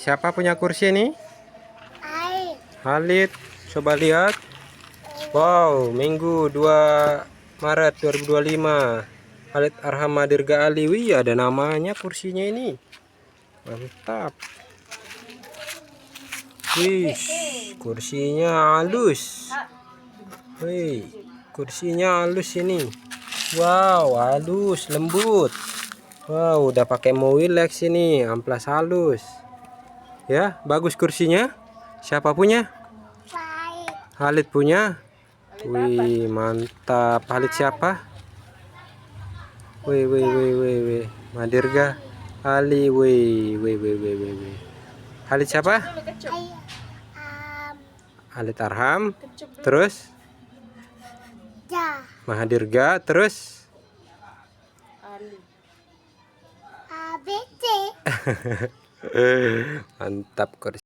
Siapa punya kursi ini? Halid. Coba lihat. Wow, Minggu 2 Maret 2025. Halid Arham Madirga Ali. Wih, ada namanya kursinya ini. Mantap. Wih, kursinya halus. Wih, kursinya halus ini. Wow, halus, lembut. Wow, udah pakai Mowilex ini, amplas halus. Ya, bagus kursinya. Siapa punya? Halid punya. Wih, mantap. Halid siapa? Wih. Madirga Ali. Wih. Halid siapa? Halid Arham. Terus Mahadirga. Terus mantap kursi.